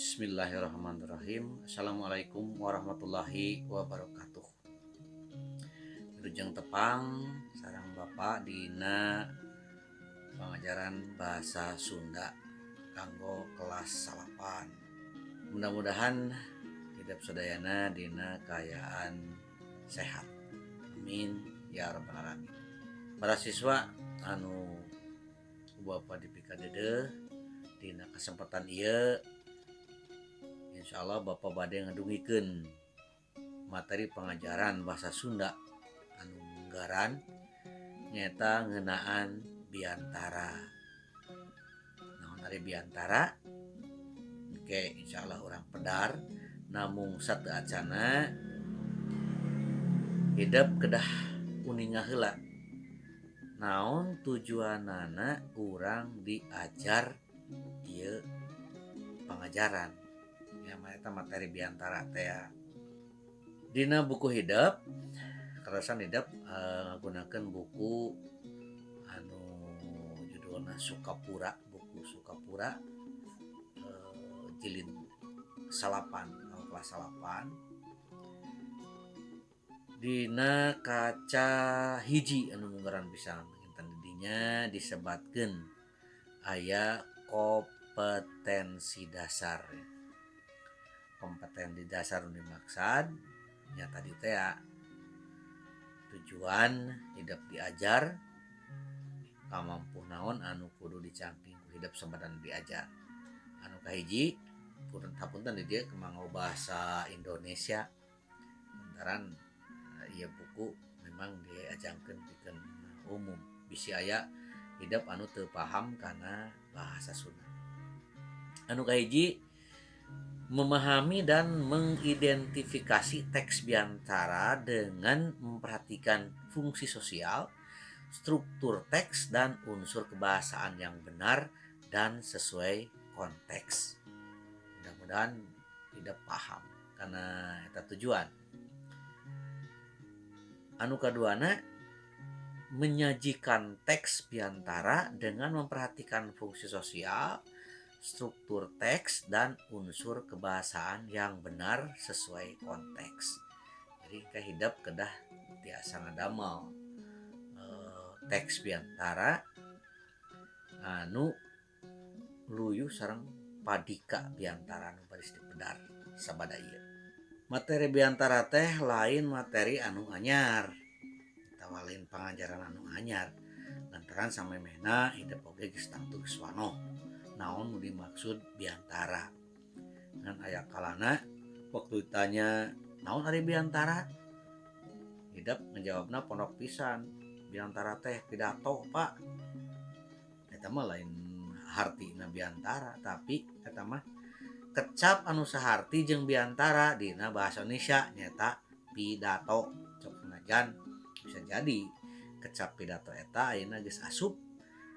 Bismillahirrahmanirrahim. Assalamualaikum warahmatullahi wabarakatuh. Wilujeng tepang sareng Bapak dina pengajaran bahasa Sunda kanggo kelas 8. Mudah-mudahan hidup sadayana dina kaayaan sehat. Amin ya rabbal alamin. Para siswa anu Bapak dipikadede dina kesempatan ieu insyaallah Bapak bade ngadungikeun materi pengajaran bahasa Sunda anu munggaran nyaeta ngeunaan biantara. Naon ari biantara? Oke, insyaallah urang pedar namung sateu acana hidup kedah uninga heula. Naon tujuanana urang diajar ieu pengajaran ya eta materi biantara teh ya. Dina buku hidup karasan hidup ngagunakeun buku anu judulna Sukapura, buku Sukapura jilid 8 kelas 8 dina kaca hiji anu munggaran pisan kinten didinya disebatkeun aya kompetensi dasar. Kompetensi dasar nu dimaksud nya tadi teh ya tujuan hidup diajar kamampuh naon anu kudu dicangking ku hidup sabadana diajar. Anu kahiji hapunten di dieu kemanggo bahasa Indonesia lantaran ieu buku memang diajangkeun pikeun umum bisi aya hidup anu teu paham kana bahasa Sunda. Anu kahiji memahami dan mengidentifikasi teks biantara dengan memperhatikan fungsi sosial, struktur teks dan unsur kebahasaan yang benar dan sesuai konteks. Mudah-mudahan tidak paham karena eta tujuan. Anu kaduana menyajikan teks biantara dengan memperhatikan fungsi sosial, struktur teks dan unsur kebahasaan yang benar sesuai konteks. Jadi kehidup kedah tiasa ngadamel teks biantara anu luyuh sareng padika biantara anu baris dipedar sabada ieu. Materi biantara teh lain materi anu anyar atawa lain pangajaran anu anyar lantaran samemehna hidup oge geus tangtu geus wanoh naon nu dimaksud biantara. Ngan aya kalana waktu ditanya naon ari biantara, hidup ngejawabna pondok pisan. Biantara teh pidato, Pak. Eta mah lain hartina biantara, tapi eta mah kecap anu saharti jeung biantara dina bahasa Indonesia nyata pidato. Cok sanajan bisa jadi kecap pidato eta ayeuna geus asup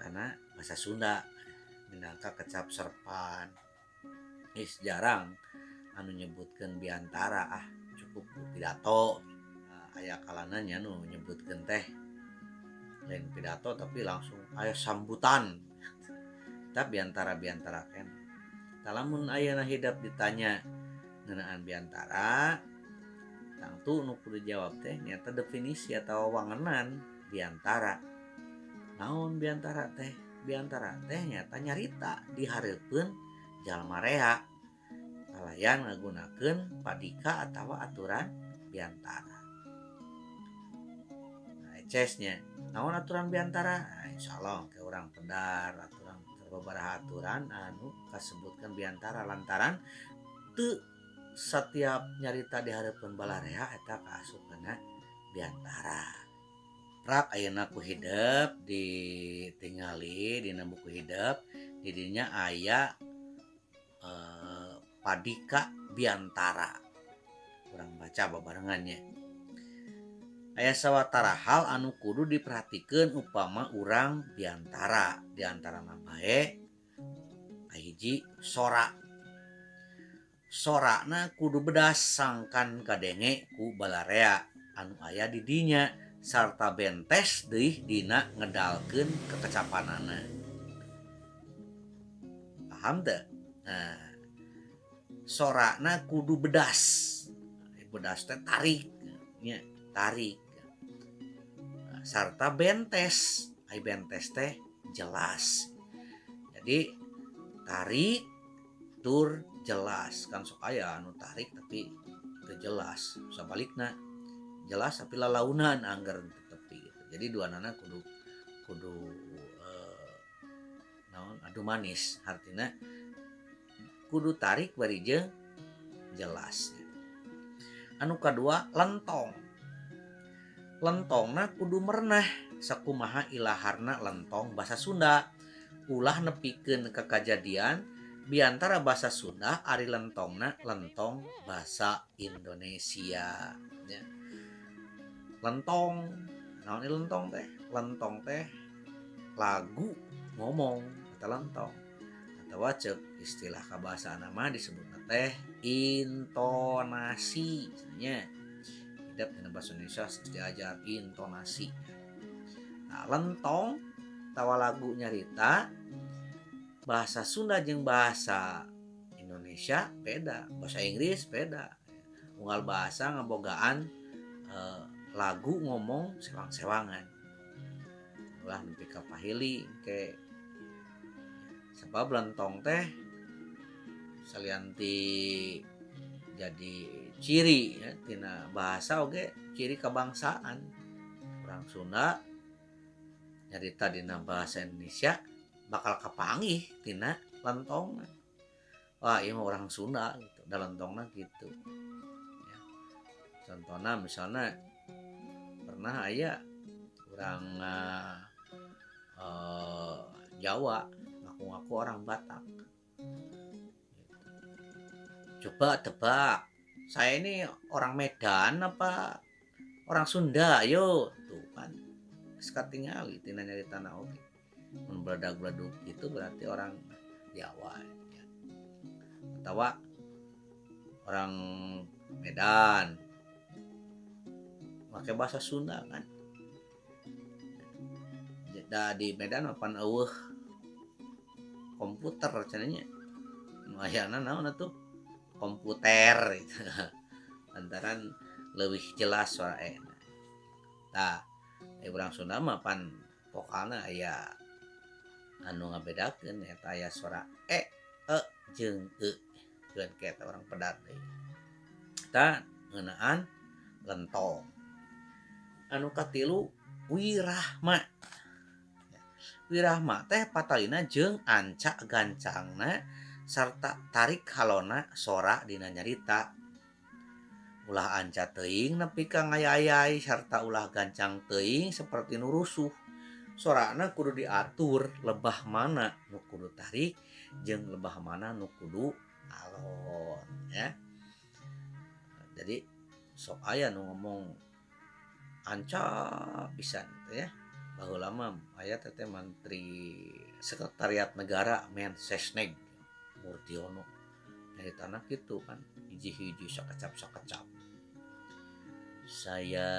kana bahasa Sunda. Minangka kecap serpan jarang anu nyebutkeun biantara cukup pidato. Aya kalana nya nu nyebutkeun teh lain pidato tapi langsung aya sambutan tapi biantara kan lamun ayeuna hidup ditanya ngeunaan biantara tangtu nu kudu dijawab teh nyata definisi atau wawanger biantara. Naon biantara teh? Biantara teh nyata nyarita dihareupeun jalma rea kalayan ngagunakeun padika atawa aturan biantara. Nah, ecesnya naon aturan biantara? Nah, insyaallah ke urang pedar aturan sababaraha aturan anu kasebutkeun biantara lantaran teu setiap nyarita dihareupeun balarea eta kaasup kana biantara. Rak ayeuna ku hidup ditingali dina buku hidup didinya aya padika biantara. Urang baca babarengannya. Aya sawatara hal anu kudu diperhatikeun upama urang biantara. Di antarana bae kahiji sora. Sorana kudu bedas sangkan kadenge ku balarea anu aya di dinya sarta bentes deui dina ngedalkeun kekecapanana. Paham teu? Nah, sorana kudu bedas. Bedas teh tarik nya, tarik. Sarta bentes. Ai bentes teh jelas. Jadi tarik tur jelas kan sok aya anu tarik tapi teu jelas. Sabalikna jelas tapi lalaunan anggar tepi gitu. Jadi dua nana kudu kudu naon adu manis artinya kudu tarik bari jeung jelas. Anu kadua lentong. Lentongna kudu merenah sakumaha ilaharna lentong basa Sunda. Ulah nepikeun ka kajadian biantara basa Sunda ari lentongna lentong basa Indonesia ya. Lentong naon lentong teh? Lentong teh lagu ngomong eta lentong. Atawa ceuk istilah kabahasaan mah disebutna teh intonasi nya. Hidup dina bahasa Indonesia diajar intonasi. Nah, lentong tawa lagu nyarita bahasa Sunda jeung bahasa Indonesia beda, bahasa Inggris beda. Unggal bahasa ngabogaan lagu ngomong sewang-sewangan. Ulah nepi ka pahili ke sebab lentong teh salianti jadi ciri ya, tina bahasa oge ciri kebangsaan. Orang Sunda nyarita dina bahasa Indonesia bakal kapanggih tina lentong. Wah, ieu mah orang Sunda gitu, da lentongna gitu. Ya. Contohna misalnya pernah aya urang Jawa ngaku-ngaku orang Batak. Coba tebak, saya ini orang Medan apa orang Sunda? Ayo, tuh kan. Sekatingali tina nyarita oge. Mun beladag-beladug itu berarti orang Jawa ya. Atawa orang Medan pakai bahasa Sunda kan. Da di Medan mapan eueuh komputer cenanya. Nu ayana naon atuh? Komputer gitu. Lantaran lebih jelas suara e. Nah, urang Sunda mah pan vokalna aya anu ngabedakeun eta aya suara e jeung e. Keun kayak orang pedat deui. Eta ngeunaan lentong. Anu katilu wirahma. Wirahma teh patalina jeung anca gancangna sarta tarik halona sora dina nyarita. Ulah anca teuing nepi ka ngayayai sarta ulah gancang teuing seperti nu rusuh. Sorana kudu diatur lebah mana nu kudu tarik jeung lebah mana nu kudu alon ya. Jadi sok aya nu ngomong anca pisan ya. Baheula mah aya teh Menteri Sekretariat Negara Mensesneg Murdiono. Dari tanah gitu kan hiji-hiji sakecap-sakecap. Saya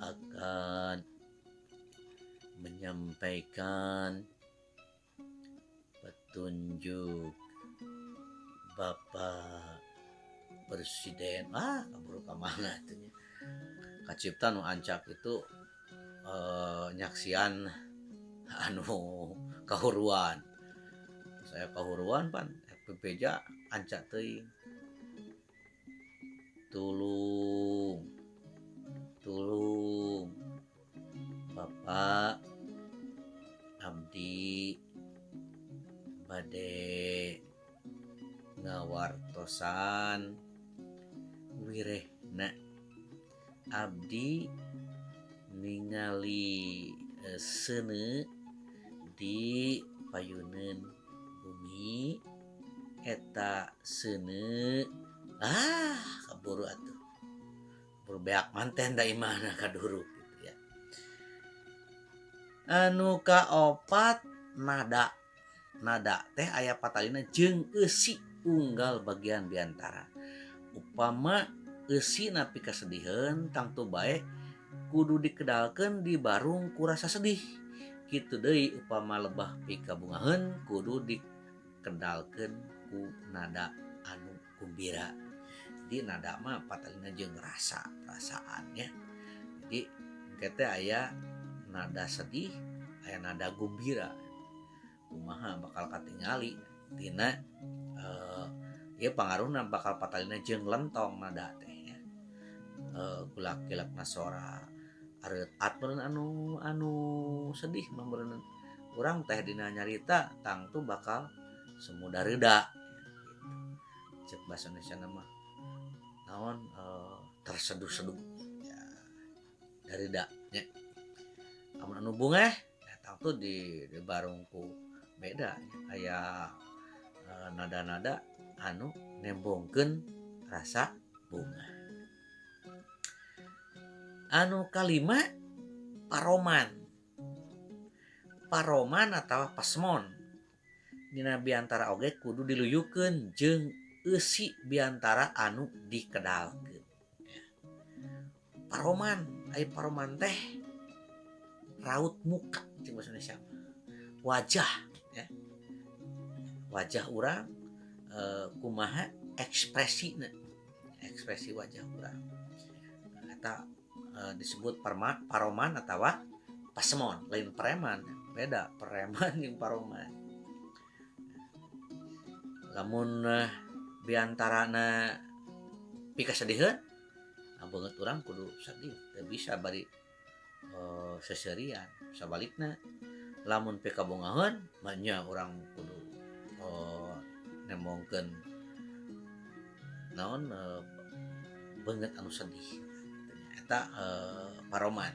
akan menyampaikan petunjuk Bapak Presiden. Kaburu ka mana atunya. Kacipta nu ancak itu nyaksian anu kahuruan. Saya kahuruan pan pepeja ancak teuing. Tulung Bapak abdi bade ngawartosan wirehna abdi ningali seuneu di payuneun bumi eta seuneu kaburu atuh berbeak manten da imana kaduru gitu ya. Anu kaopat nada teh aya patalina jeung eusi unggal bagian diantara. Upama eusi napi kasediheun tangtu bae kudu dikedalkeun di barung ku rasa sedih. Kitu deui upama lebah pika bungaheun kudu dikedalkeun dikedalkeun ku nada anu gumbira. Jadi nada mah patalina jeung rasa perasaannya. Jadi kita aya nada sedih, aya nada gumbira. Kumaha bakal katingali tina ieu pangaruhna bakal patalina jeung lentong nada teh ya. Gulak-gilakna sora areutat meureun anu sedih mah meureun urang teh dina nyarita tangtu bakal semu dareuda. Cek bahasa Indonesia nama naon terseduh-seduh ya dareuda nya. Amun anu bungeh ya tangtu di barungku beda aya nada-nada anu nembongkeun rasa bunga. Anu kalima paroman. Paroman atawa pasmon dina biantara oge kudu diluyukeun jeung eusi biantara anu dikedalkeun. Paroman, ai paroman teh raut muka jeung bahasa Indonesia. Wajah ya. Wajah urang kumaha ekspresina. Ekspresi wajah urang. Eta disebut paroman atawa pasemon, lain preman. Beda preman jeung paroman. Lamun biantarana pikasediheun beungeut urang kudu sedih teu bisa bari seserian. Sabalikna lamun pikabungaheun mah nya urang kudu nembongkeun naon beungeut anu sedih. Eta paroman.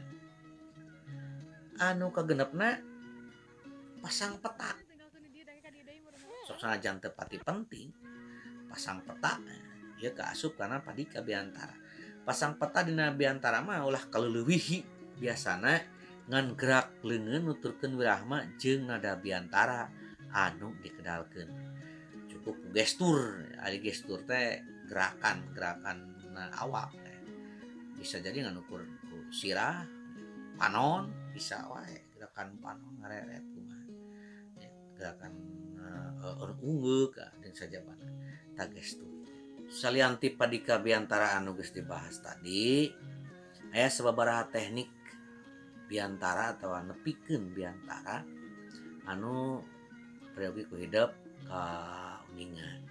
Anu kagenepna pasang peta. Sok sanajan teu pati penting, pasang peta ieu kaasup kana padika biantara. Pasang peta dina biantara mah ulah kaleuliwih biasana ngan gerak leungeun nuturkeun wirahma jeung nada biantara anu dikedalkeun. Cukup gestur, ari gestur teh gerakan awak teh. Bisa jadi nganukur ku sirah, panon, bisa wae gerakan panon ngareret kumaha. Ya, gerakan ungeuk jeung sajabana ta gestur. Salianti padika biantara anu geus dibahas tadi, aya sababaraha teknik biantara atawa nepikeun biantara anu prayogi ku hideup kauningan.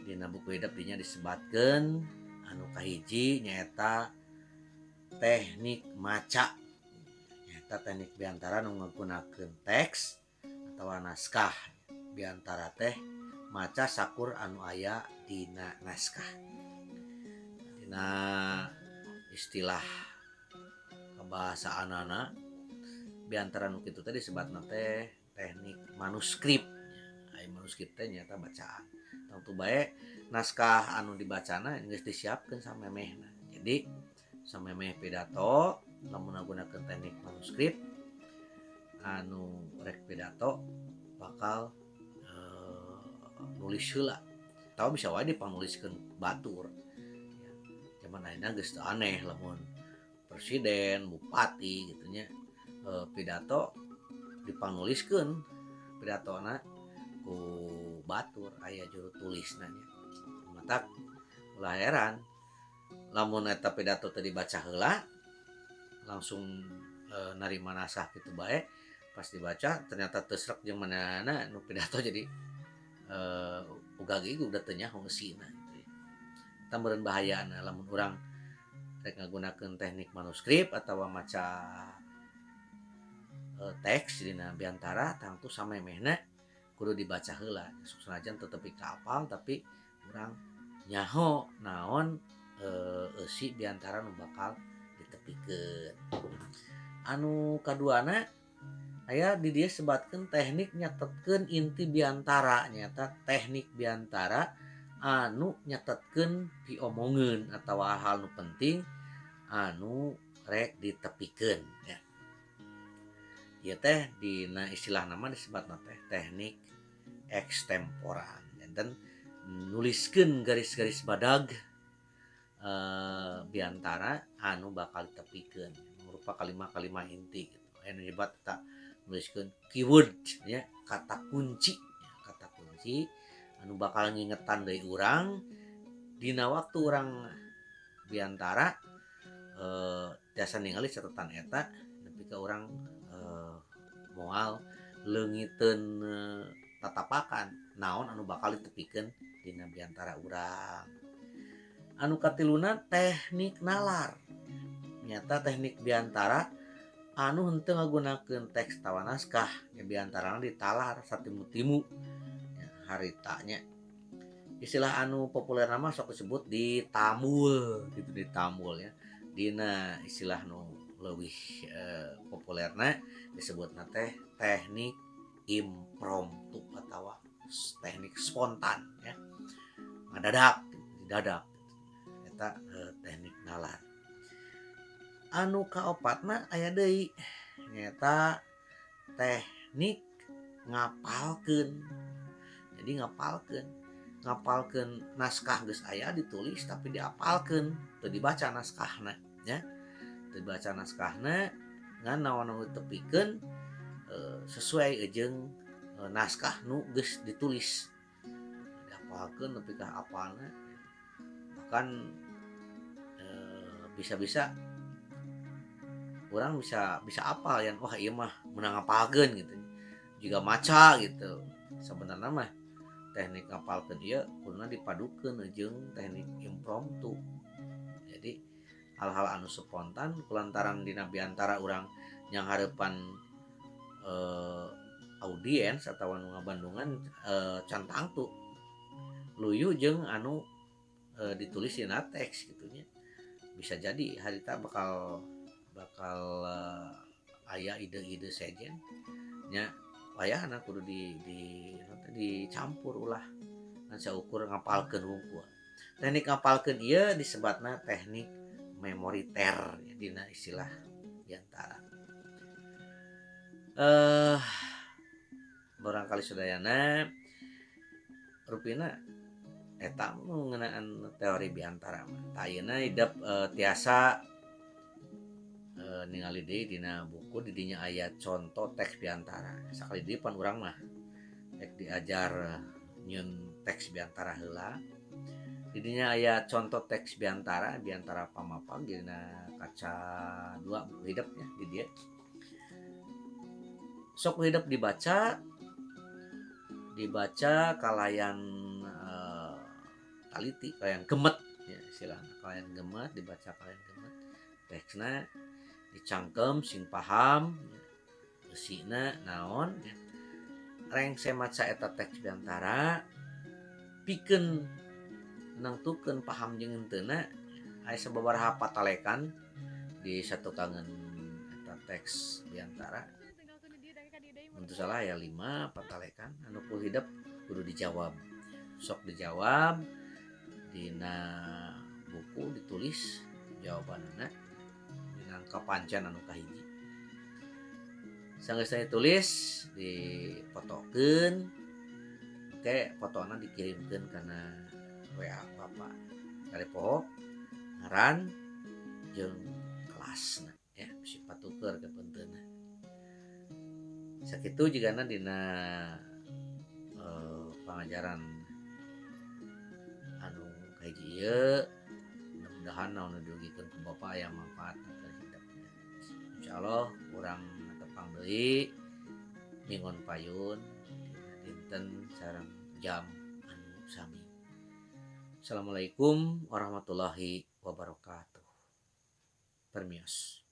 Dina buku hideup dinya disebatkeun anu kahiji nyaeta teknik maca. Nyaeta teknik biantara nu ngagunakeun teks atawa naskah. Biantara teh maca sakur anu aya dina naskah. Dina istilah kebahasaanana biantara nu kitu teh disebatna teh teknik manuskrip. Ai manuskrip teh nyata bacaan. Tangtu bae naskah anu dibacana geus disiapkeun samemehna. Jadi samemeh pidato lamun ngagunakeun teknik manuskrip anu rek pidato bakal nulis heula. Tahu bisa wae dipanuliskeun batur. Zaman ayeuna geus teu aneh lamun presiden, bupati gitu nya pidato dipanuliskeun pidatona ku batur aya juru tulisna nya. Matak ulah heran lamun eta pidato teh dibaca heula langsung narima naskah kitu bae pas dibaca ternyata teu srek jeung manehna nu pidato jadi uga ge udah teu nyaho ngeusina gitu ya. Eta meureun bahayana lamun urang rek ngagunakeun teknik manuskrip atawa maca teks dina biantara tangtu samemehna kudu dibaca heula. Sanajan teu tepi kaapal tapi urang nyaho naon eusi biantara nu bakal ditepikeun. Anu kaduana aya di dieu sebatkeun teknik nyatetkeun inti biantara. Nyata teknik biantara anu nyatetkeun piomongeun atawa hal nu penting anu rek ditepikeun ya. Ieu teh dina istilah nama disebatna teh teknik ekstemporan. Dan nuliskeun garis-garis badag biantara anu bakal ditepikeun berupa kalimat-kalimat inti gitu. Anu disebut eta nuliskeun keyword ya, kata kunci kunci anu bakal ngingetan dari urang dina waktu urang biantara tiasa ningali catatan eta nepi ka urang moal leungiteun tatapakan naon anu bakal ditepikeun dina biantara urang. Anu katiluna teknik nalar. Nyata teknik biantara anu henteu ngagunakeun teks tawa naskah nya biantarana ditalar satimu-timu haritanya. Istilah anu populer nama sok disebut ditambul gitu, ditambul ya. Dina istilah nu leuwih populerna disebutna teh teknik impromptu atau teknik spontan ya. Ngadadak, didadak. Eta teknik nalar. Anu kaopatna aya deui nyata teknik ngapalkeun. Jadi ngapalkeun naskah geus aya ditulis tapi diapalkeun teu dibaca naskahna ya. Teu dibaca naskahna ngan naon anu ditepikeun sesuai jeung naskah nu geus ditulis. Diapalkeun nepi ka apalna. Bahkan bisa-bisa orang bisa apal ya, wah iya mah menang ngapalkeun gitu. Juga maca gitu. Sebenarnya mah teknik ngapalkeun ieu kuduna dipadukeun jeung teknik impromptu. Jadi hal-hal anu spontan kulantaran dina biantara urang yang hareupan audiens atau anu ngabandungan can tangtu luyu jeung anu ditulis dina teks gitu nya. Bisa jadi harita bakal aya ide-ide sejen nya wayahna kudu dicampur ulah ngan saukur ngapalkeun hungkul. Teknik ngapalkeun ieu disebutna teknik memoriter dina istilah biantara. Barangkali sadayana rupina eta ngeunaan teori biantara mah. Ayeuna hidup tiasa ningali deui dina buku di dinya aya contoh teks biantara. Sakali deui pan urang mah rek diajar nyieun teks biantara heula. Di dinya aya contoh teks biantara pamapag dina kaca 2 buku hidupnya di dieu. Sok hidup dibaca kalayan taliti kalayan gemet ya istilahna kalayan gemet dibaca kalayan gemet teksna dicangkem sing paham eusina naon ya. Rengse maca eta teks biantara pikeun nangtukeun paham jeung henteuna aya sababaraha patalekan di satukangan eta teks biantara. Untuk salah ya 5 patalekan anu ku hidup kudu dijawab. Sok dijawab dina buku ditulis jawabanna dengan kapancan anu kahiji. Sanggeus ditulis dipotokeun oke fotona dikirimkeun kana WA Bapak dari poho ngaran jeung kelasna ya bisi patuker ke penteuna. Sakitu jigana dina pangajaran anu kahiji ieu mudah-mudahan naon didugikeun ku Bapak aya manfaatna keur hidupna. Insyaallah urang tepang deui mingon payun dinten sareng jam anu sami. Assalamualaikum warahmatullahi wabarakatuh. Permios.